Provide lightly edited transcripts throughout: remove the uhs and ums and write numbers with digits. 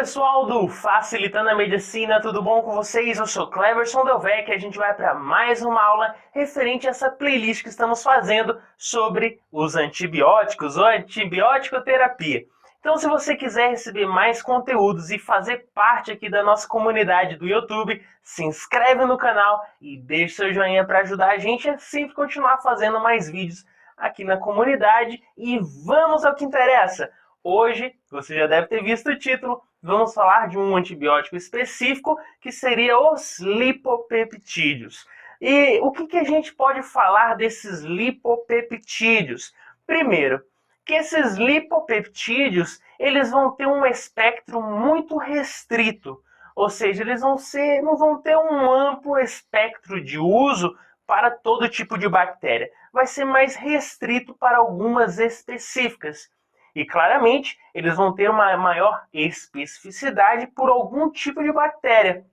pessoal do Facilitando a Medicina, tudo bom com vocês? Eu sou Cleverson Delvec e a gente vai para mais uma aula referente a essa playlist que estamos fazendo sobre os antibióticos ou antibiótico-terapia. Então, se você quiser receber mais conteúdos e fazer parte aqui da nossa comunidade do YouTube, se inscreve no canal e deixa seu joinha para ajudar a gente a sempre continuar fazendo mais vídeos aqui na comunidade. E vamos ao que interessa! Hoje, você já deve ter visto o título, vamos falar de um antibiótico específico, que seria os lipopeptídeos. E o que a gente pode falar desses lipopeptídeos? Primeiro, que esses lipopeptídeos, eles vão ter um espectro muito restrito, ou seja, eles não vão ter um amplo espectro de uso para todo tipo de bactéria. Vai ser mais restrito para algumas específicas. E claramente, eles vão ter uma maior especificidade por algum tipo de bactéria.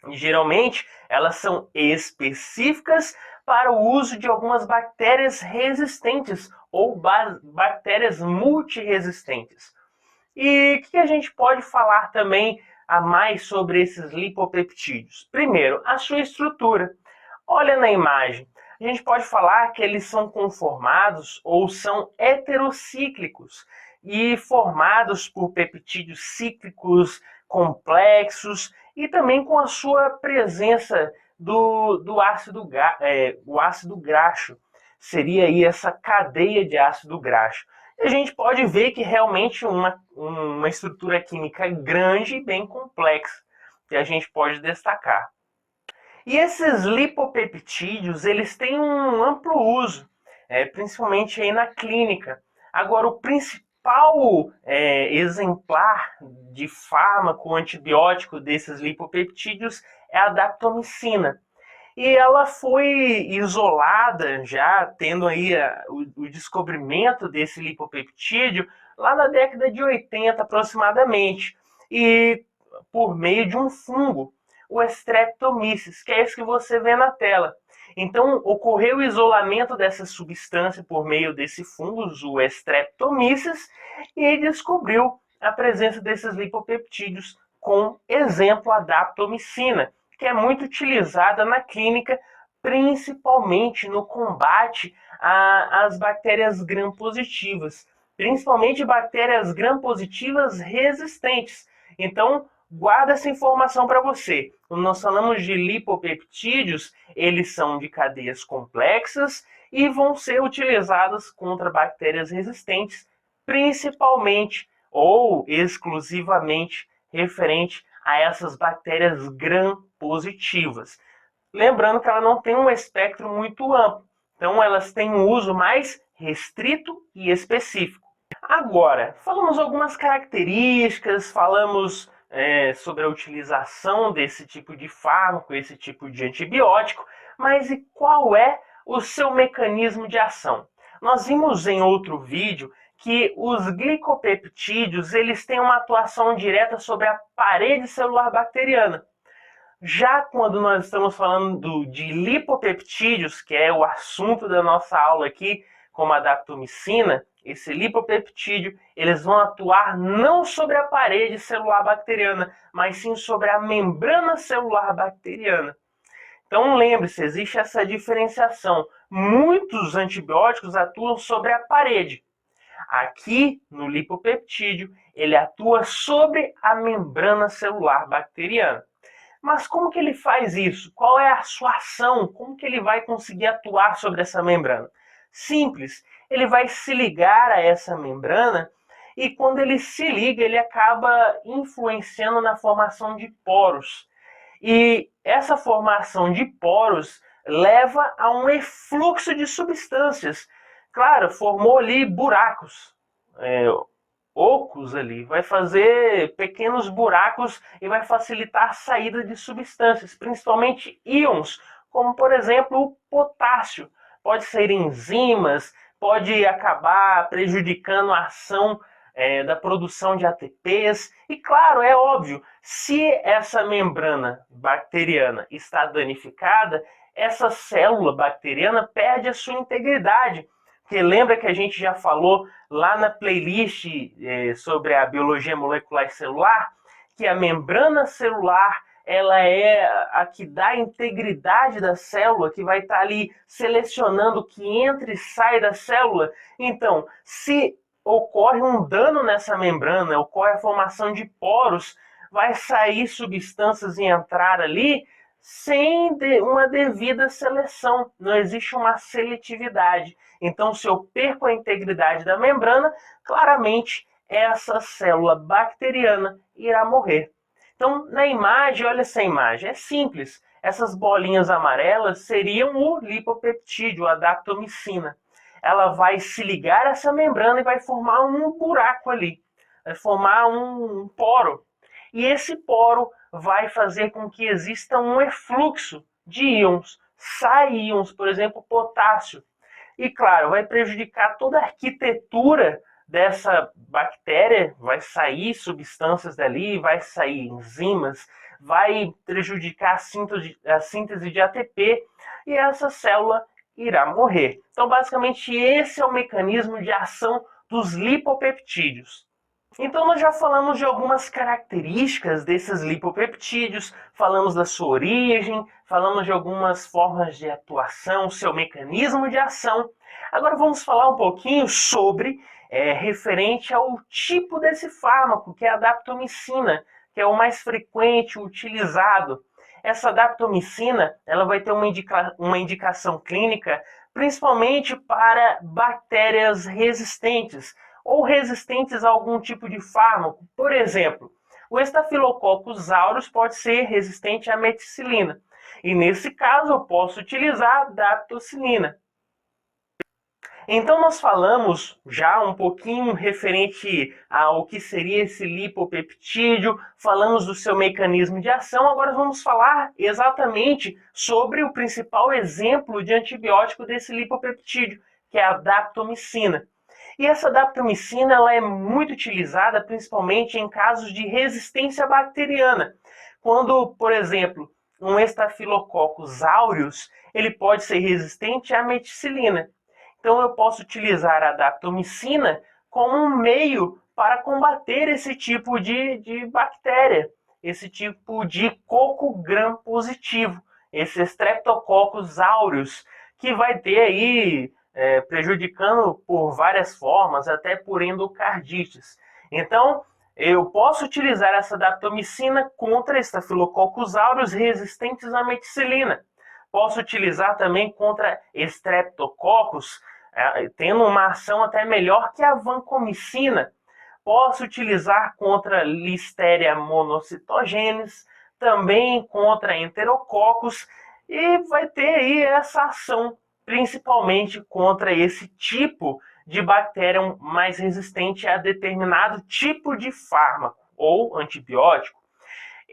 E, geralmente, elas são específicas para o uso de algumas bactérias resistentes ou bactérias multiresistentes. E o que a gente pode falar também a mais sobre esses lipopeptídeos? Primeiro, a sua estrutura. Olha na imagem. A gente pode falar que eles são conformados ou são heterocíclicos e formados por peptídeos cíclicos complexos e também com a sua presença do ácido, o ácido graxo. Seria aí essa cadeia de ácido graxo. E a gente pode ver que realmente uma estrutura química grande e bem complexa, que a gente pode destacar. E esses lipopeptídeos, eles têm um amplo uso, principalmente aí na clínica. Agora, o principal exemplar de fármaco antibiótico desses lipopeptídeos é a daptomicina. E ela foi isolada, já tendo aí o descobrimento desse lipopeptídeo, lá na década de 80 aproximadamente, e por meio de um fungo, o Streptomyces, que é esse que você vê na tela. Então, ocorreu o isolamento dessa substância por meio desse fungo, o Streptomyces, e descobriu a presença desses lipopeptídeos, com exemplo a daptomicina, que é muito utilizada na clínica, principalmente no combate às bactérias gram-positivas, principalmente bactérias gram-positivas resistentes. Então, guarda essa informação para você. Quando nós falamos de lipopeptídeos, eles são de cadeias complexas e vão ser utilizados contra bactérias resistentes, principalmente ou exclusivamente referente a essas bactérias gram-positivas. Lembrando que ela não tem um espectro muito amplo, então elas têm um uso mais restrito e específico. Agora, falamos algumas características, falamos sobre a utilização desse tipo de fármaco, esse tipo de antibiótico, mas e qual é o seu mecanismo de ação? Nós vimos em outro vídeo que os glicopeptídeos eles têm uma atuação direta sobre a parede celular bacteriana. Já quando nós estamos falando de lipopeptídeos, que é o assunto da nossa aula aqui, como a daptomicina, esse lipopeptídeo, eles vão atuar não sobre a parede celular bacteriana, mas sim sobre a membrana celular bacteriana. Então lembre-se, existe essa diferenciação. Muitos antibióticos atuam sobre a parede. Aqui, no lipopeptídeo, ele atua sobre a membrana celular bacteriana. Mas como que ele faz isso? Qual é a sua ação? Como que ele vai conseguir atuar sobre essa membrana? Simples, ele vai se ligar a essa membrana e quando ele se liga, ele acaba influenciando na formação de poros. E essa formação de poros leva a um efluxo de substâncias. Claro, formou ali buracos, ocos ali, vai fazer pequenos buracos e vai facilitar a saída de substâncias, principalmente íons, como por exemplo o potássio. Pode ser enzimas, pode acabar prejudicando a ação da produção de ATPs. E claro, é óbvio, se essa membrana bacteriana está danificada, essa célula bacteriana perde a sua integridade. Porque lembra que a gente já falou lá na playlist sobre a biologia molecular e celular, que a membrana celular ela é a que dá a integridade da célula, que vai estar ali selecionando o que entra e sai da célula. Então, se ocorre um dano nessa membrana, ocorre a formação de poros, vai sair substâncias e entrar ali sem uma devida seleção. Não existe uma seletividade. Então, se eu perco a integridade da membrana, claramente essa célula bacteriana irá morrer. Então, na imagem, olha essa imagem, é simples. Essas bolinhas amarelas seriam o lipopeptídeo, a daptomicina. Ela vai se ligar a essa membrana e vai formar um buraco ali, vai formar um poro. E esse poro vai fazer com que exista um efluxo de íons. Sai íons, por exemplo, potássio. E, claro, vai prejudicar toda a arquitetura dessa bactéria, vai sair substâncias dali, vai sair enzimas, vai prejudicar a síntese de ATP e essa célula irá morrer. Então, basicamente, esse é o mecanismo de ação dos lipopeptídeos. Então, nós já falamos de algumas características desses lipopeptídeos, falamos da sua origem, falamos de algumas formas de atuação, seu mecanismo de ação. Agora vamos falar um pouquinho sobre referente ao tipo desse fármaco, que é a daptomicina, que é o mais frequente utilizado. Essa daptomicina ela vai ter uma indicação clínica principalmente para bactérias resistentes ou resistentes a algum tipo de fármaco. Por exemplo, o Staphylococcus aureus pode ser resistente à meticilina. E nesse caso eu posso utilizar a daptocilina. Então nós falamos já um pouquinho referente ao que seria esse lipopeptídeo, falamos do seu mecanismo de ação, agora vamos falar exatamente sobre o principal exemplo de antibiótico desse lipopeptídeo, que é a daptomicina. E essa daptomicina ela é muito utilizada principalmente em casos de resistência bacteriana, quando, por exemplo, um Staphylococcus aureus ele pode ser resistente à meticilina. Então eu posso utilizar a daptomicina como um meio para combater esse tipo de bactéria, esse tipo de coco gram positivo, esse Streptococcus aureus, que vai ter aí prejudicando por várias formas, até por endocardites. Então, eu posso utilizar essa daptomicina contra Staphylococcus aureus resistentes à meticilina. Posso utilizar também contra Streptococcus, tendo uma ação até melhor que a vancomicina. Posso utilizar contra Listeria monocytogenes, também contra Enterococcus, e vai ter aí essa ação principalmente contra esse tipo de bactéria mais resistente a determinado tipo de fármaco ou antibiótico.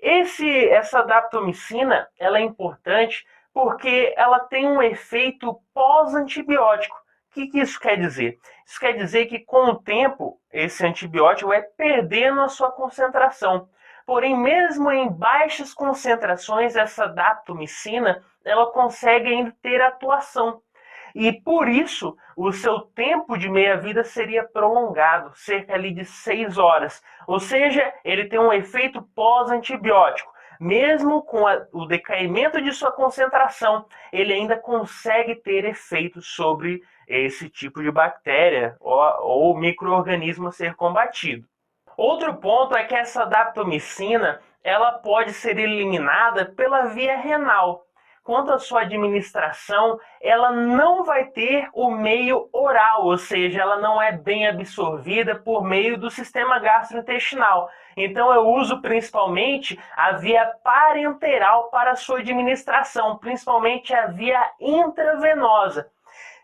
Essa daptomicina ela é importante porque ela tem um efeito pós-antibiótico. O que isso quer dizer? Isso quer dizer que com o tempo esse antibiótico vai perdendo a sua concentração. Porém, mesmo em baixas concentrações, essa daptomicina ela consegue ainda ter atuação. E por isso, o seu tempo de meia-vida seria prolongado, cerca ali de 6 horas. Ou seja, ele tem um efeito pós-antibiótico. Mesmo com o decaimento de sua concentração, ele ainda consegue ter efeitos sobre esse tipo de bactéria ou micro-organismo a ser combatido. Outro ponto é que essa daptomicina ela pode ser eliminada pela via renal. Quanto à sua administração, ela não vai ter o meio oral, ou seja, ela não é bem absorvida por meio do sistema gastrointestinal. Então eu uso principalmente a via parenteral para a sua administração, principalmente a via intravenosa.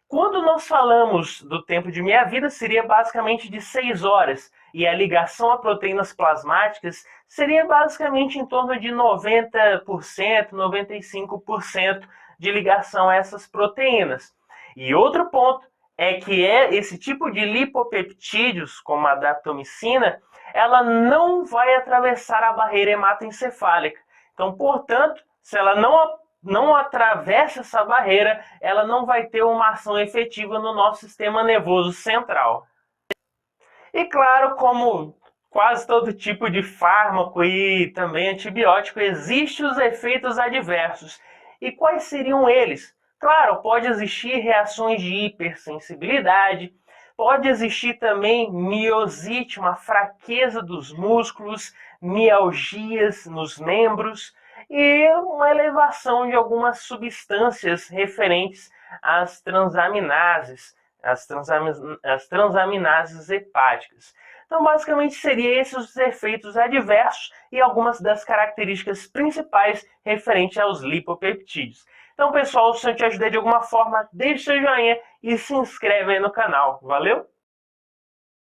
Quando nós falamos do tempo de meia-vida, seria basicamente de 6 horas. E a ligação a proteínas plasmáticas seria basicamente em torno de 90%, 95% de ligação a essas proteínas. E outro ponto é que esse tipo de lipopeptídeos, como a daptomicina, ela não vai atravessar a barreira hematoencefálica. Então, portanto, se ela não atravessa essa barreira, ela não vai ter uma ação efetiva no nosso sistema nervoso central. E claro, como quase todo tipo de fármaco e também antibiótico existe os efeitos adversos. E quais seriam eles? Claro, pode existir reações de hipersensibilidade, pode existir também miosite, uma fraqueza dos músculos, mialgias nos membros e uma elevação de algumas substâncias referentes às transaminases, as transaminases hepáticas. Então, basicamente, seriam esses os efeitos adversos e algumas das características principais referentes aos lipopeptídeos. Então, pessoal, se eu te ajudei de alguma forma, deixa seu joinha e se inscreve aí no canal. Valeu?